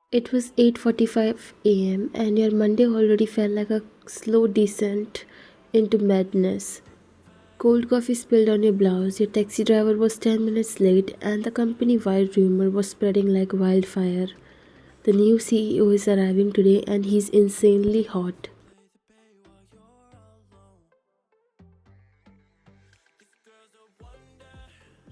It was 8:45 a.m. and your Monday already felt like a slow descent into madness. Cold coffee spilled on your blouse, your taxi driver was 10 minutes late, and the company-wide rumor was spreading like wildfire. The new CEO is arriving today and he's insanely hot.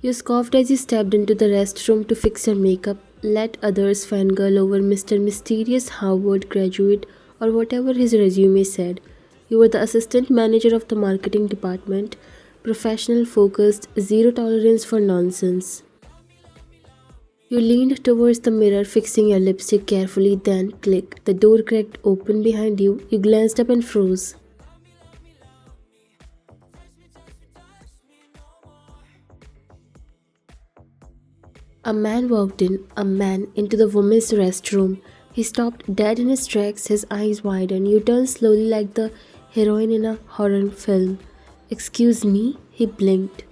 You scoffed as you stepped into the restroom to fix your makeup, let others fangirl over Mr. Mysterious Harvard graduate or whatever his resume said. You were the assistant manager of the marketing department, professional, focused, zero tolerance for nonsense. You leaned towards the mirror, fixing your lipstick carefully, then click. The door cracked open behind you. You glanced up and froze. A man walked in, a man into the women's restroom. He stopped dead in his tracks, his eyes widened. You turned slowly like the heroine in a horror film. Excuse me? He blinked.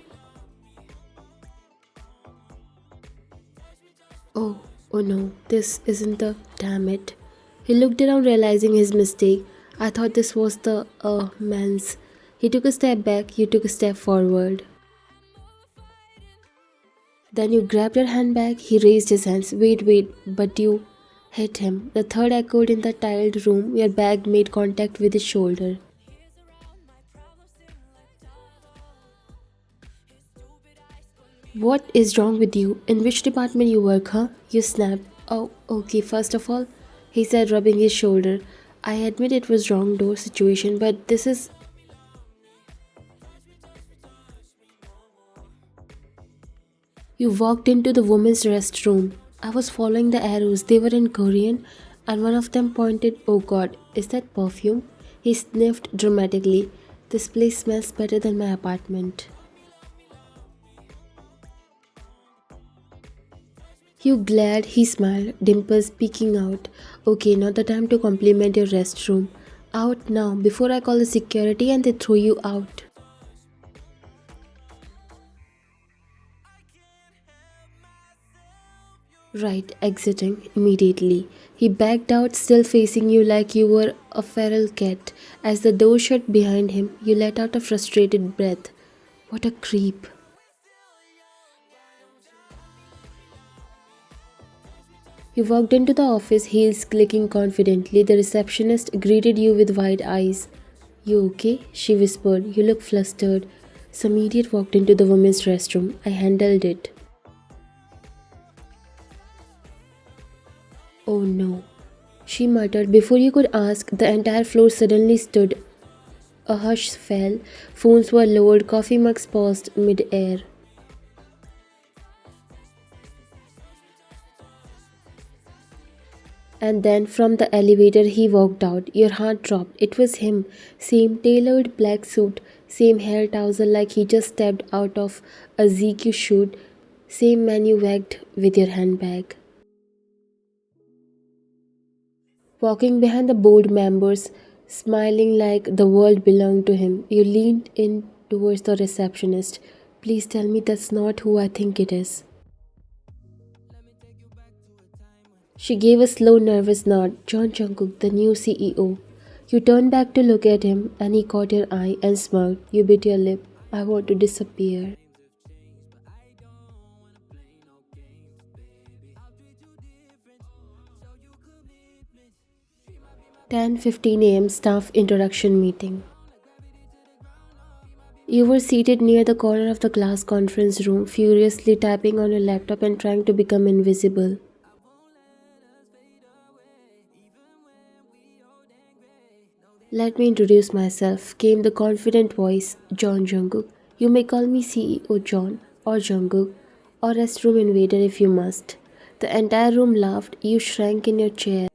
Oh, oh no, this isn't the. Damn it. He looked around, realizing his mistake. I thought this was the, man's. He took a step back, you took a step forward. Then you grabbed your handbag. He raised his hands. Wait, but you hit him. The third echoed in the tiled room. Your bag made contact with his shoulder. What is wrong with you? In which department you work, huh? You snapped. Oh, okay, first of all, he said, rubbing his shoulder. I admit it was wrong door situation, but this is. You walked into the women's restroom. I was following the arrows. They were in Korean, and one of them pointed. Oh god, is that perfume? He sniffed dramatically. This place smells better than my apartment. You glared, he smiled, dimples peeking out. Okay, not the time to compliment your restroom. Out now, before I call the security and they throw you out. Right, exiting immediately. He backed out, still facing you like you were a feral cat. As the door shut behind him, you let out a frustrated breath. What a creep. You walked into the office, heels clicking confidently. The receptionist greeted you with wide eyes. You okay? She whispered. You look flustered. Some idiot walked into the women's restroom. I handled it. Oh no. She muttered. Before you could ask, the entire floor suddenly stood. A hush fell. Phones were lowered. Coffee mugs paused mid-air. And then from the elevator he walked out. Your heart dropped. It was him. Same tailored black suit, same hair tousle like he just stepped out of a ZQ shoot, same man you wagged with your handbag. Walking behind the board members, smiling like the world belonged to him, you leaned in towards the receptionist. Please tell me that's not who I think it is. She gave a slow, nervous nod. John Jungkook, the new CEO. You turned back to look at him, and he caught your eye and smirked. You bit your lip. I want to disappear. 10:15 a.m. staff introduction meeting. You were seated near the corner of the glass conference room, furiously tapping on your laptop and trying to become invisible. Let me introduce myself, came the confident voice, John Jungkook. You may call me CEO John, or Jungkook, or restroom invader if you must. The entire room laughed, you shrank in your chair.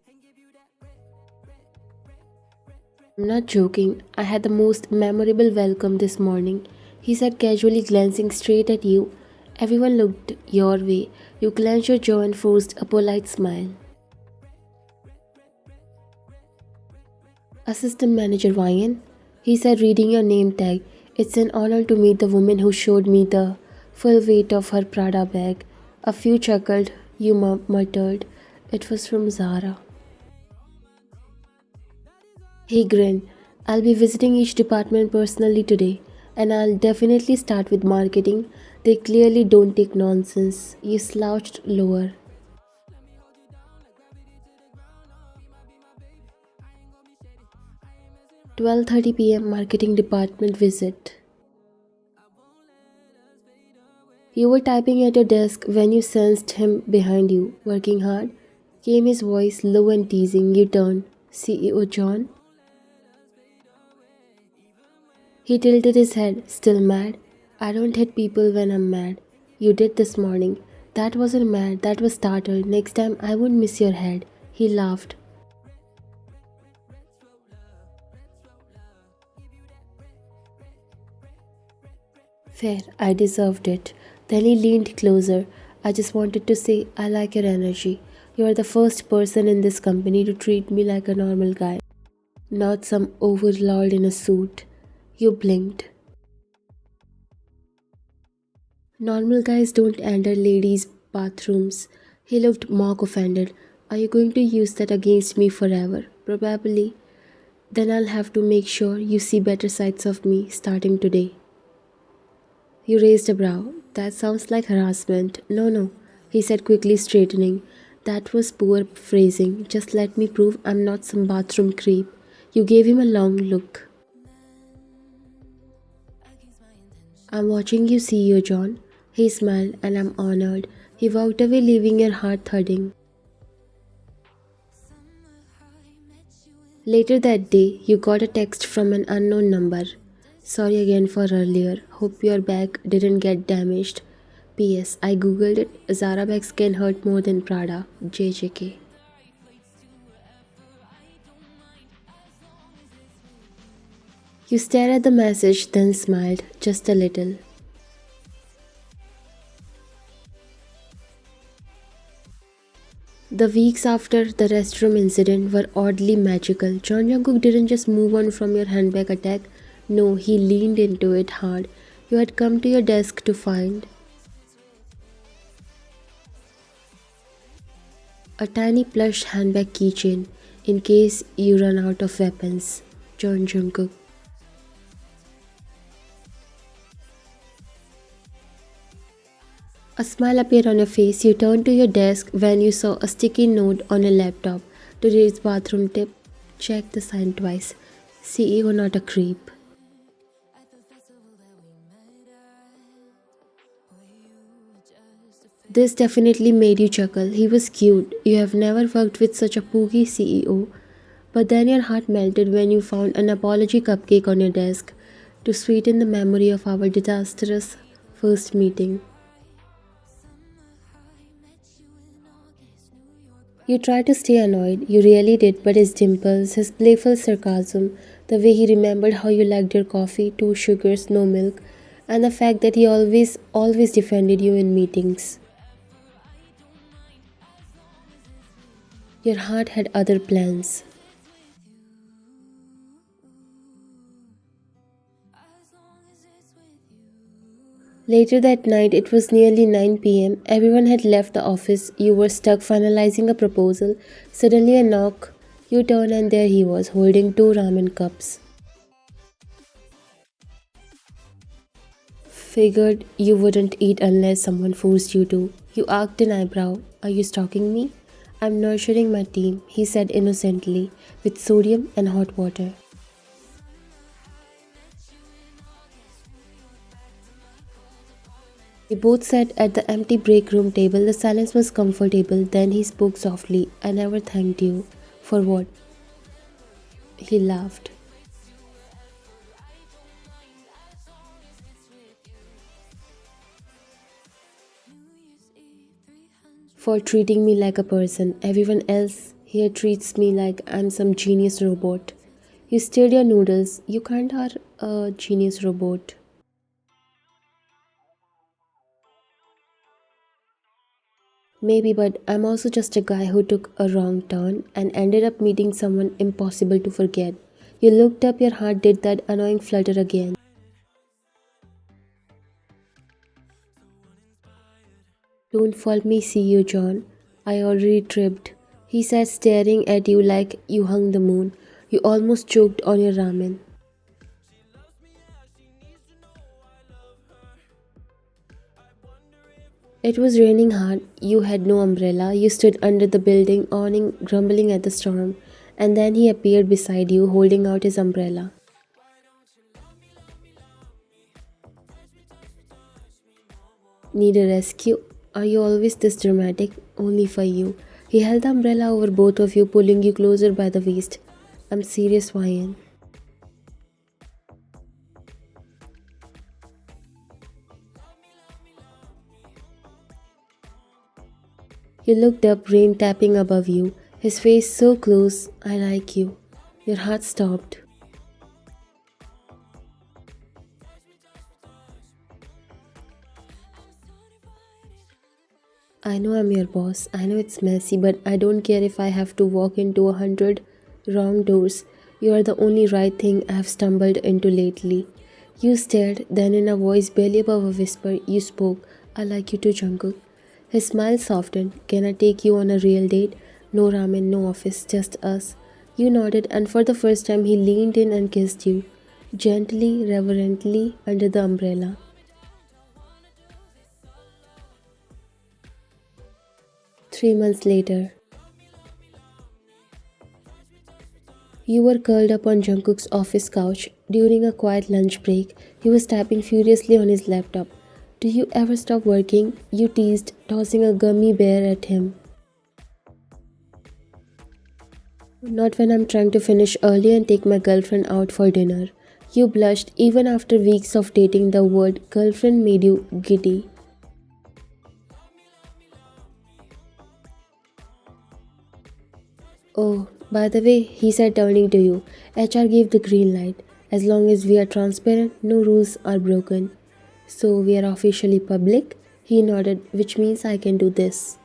I'm not joking, I had the most memorable welcome this morning, he said casually, glancing straight at you. Everyone looked your way. You clenched your jaw and forced a polite smile. Assistant Manager Ryan, he said, reading your name tag. It's an honor to meet the woman who showed me the full weight of her Prada bag. A few chuckled, you muttered. It was from Zara. He grinned. I'll be visiting each department personally today, and I'll definitely start with marketing. They clearly don't take nonsense. You slouched lower. 12:30 p.m. marketing department visit. You were typing at your desk when you sensed him behind you, working hard. Came his voice, low and teasing. You turned. CEO John? He tilted his head, still mad. I don't hit people when I'm mad. You did this morning. That wasn't mad, that was startled. Next time I won't miss your head. He laughed. Fair, I deserved it. Then he leaned closer. I just wanted to say, I like your energy. You are the first person in this company to treat me like a normal guy, not some overlord in a suit. You blinked. Normal guys don't enter ladies' bathrooms. He looked mock offended. Are you going to use that against me forever? Probably. Then I'll have to make sure you see better sides of me starting today. You raised a brow. That sounds like harassment. No, no, he said quickly, straightening. That was poor phrasing. Just let me prove I'm not some bathroom creep. You gave him a long look. I'm watching you, CEO John. He smiled, and I'm honored. He walked away, leaving your heart thudding. Later that day, you got a text from an unknown number. Sorry again for earlier. Hope your bag didn't get damaged. P.S. I googled it. Zara bags can hurt more than Prada. JJK. You stared at the message, then smiled, just a little. The weeks after the restroom incident were oddly magical. John Jungkook didn't just move on from your handbag attack. No, he leaned into it hard. You had come to your desk to find a tiny plush handbag keychain in case you run out of weapons. John Jungkook. A smile appeared on your face. You turned to your desk when you saw a sticky note on your laptop. Today's bathroom tip. Check the sign twice. CEO, not a creep. This definitely made you chuckle. He was cute. You have never worked with such a pooky CEO. But then your heart melted when you found an apology cupcake on your desk to sweeten the memory of our disastrous first meeting. You tried to stay annoyed, you really did, but his dimples, his playful sarcasm, the way he remembered how you liked your coffee, 2 sugars, no milk, and the fact that he always defended you in meetings. Your heart had other plans. Later that night, it was nearly 9 p.m. Everyone had left the office. You were stuck finalizing a proposal. Suddenly, a knock. You turned, and there he was, holding 2 ramen cups. Figured you wouldn't eat unless someone forced you to. You arched an eyebrow. Are you stalking me? I'm nurturing my team, he said innocently, with sodium and hot water. We both sat at the empty break room table. The silence was comfortable. Then he spoke softly. I never thanked you. For what? He laughed. For treating me like a person. Everyone else here treats me like I'm some genius robot. You stirred your noodles. You can't are a genius robot. Maybe, but I'm also just a guy who took a wrong turn and ended up meeting someone impossible to forget. You looked up, your heart did that annoying flutter again. Don't fault me, see you, John. I already tripped. He sat staring at you like you hung the moon. You almost choked on your ramen. It was raining hard. You had no umbrella. You stood under the building awning, grumbling at the storm. And then he appeared beside you, holding out his umbrella. Need a rescue? Are you always this dramatic? Only for you. He held the umbrella over both of you, pulling you closer by the waist. I'm serious, Ryan. You looked up, rain tapping above you, his face so close. I like you. Your heart stopped. I know I'm your boss. I know it's messy, but I don't care if I have to walk into 100 wrong doors. You are the only right thing I have stumbled into lately. You stared, then in a voice barely above a whisper, you spoke, I like you too, Jungkook. His smile softened. Can I take you on a real date? No ramen, no office, just us. You nodded, and for the first time, he leaned in and kissed you, gently, reverently, under the umbrella. 3 months later, you were curled up on Jungkook's office couch. During a quiet lunch break, he was tapping furiously on his laptop. Do you ever stop working? You teased, tossing a gummy bear at him. Not when I'm trying to finish early and take my girlfriend out for dinner. You blushed. Even after weeks of dating, the word girlfriend made you giddy. Oh, by the way, he said, turning to you. HR gave the green light. As long as we are transparent, no rules are broken. So we are officially public? He nodded, which means I can do this.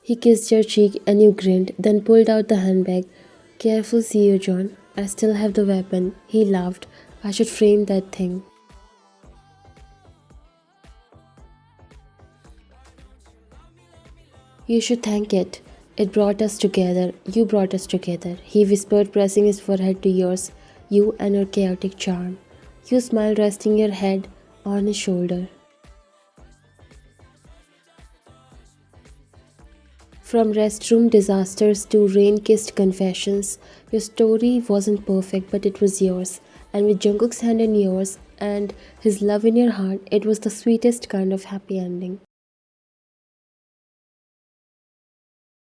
He kissed your cheek and you grinned, then pulled out the handbag. Careful, CEO John. I still have the weapon. He laughed. I should frame that thing. You should thank it. It brought us together. You brought us together. He whispered, pressing his forehead to yours. You and your chaotic charm. You smiled, resting your head on his shoulder. From restroom disasters to rain kissed confessions, your story wasn't perfect, but it was yours. And with Jungkook's hand in yours and his love in your heart, it was the sweetest kind of happy ending.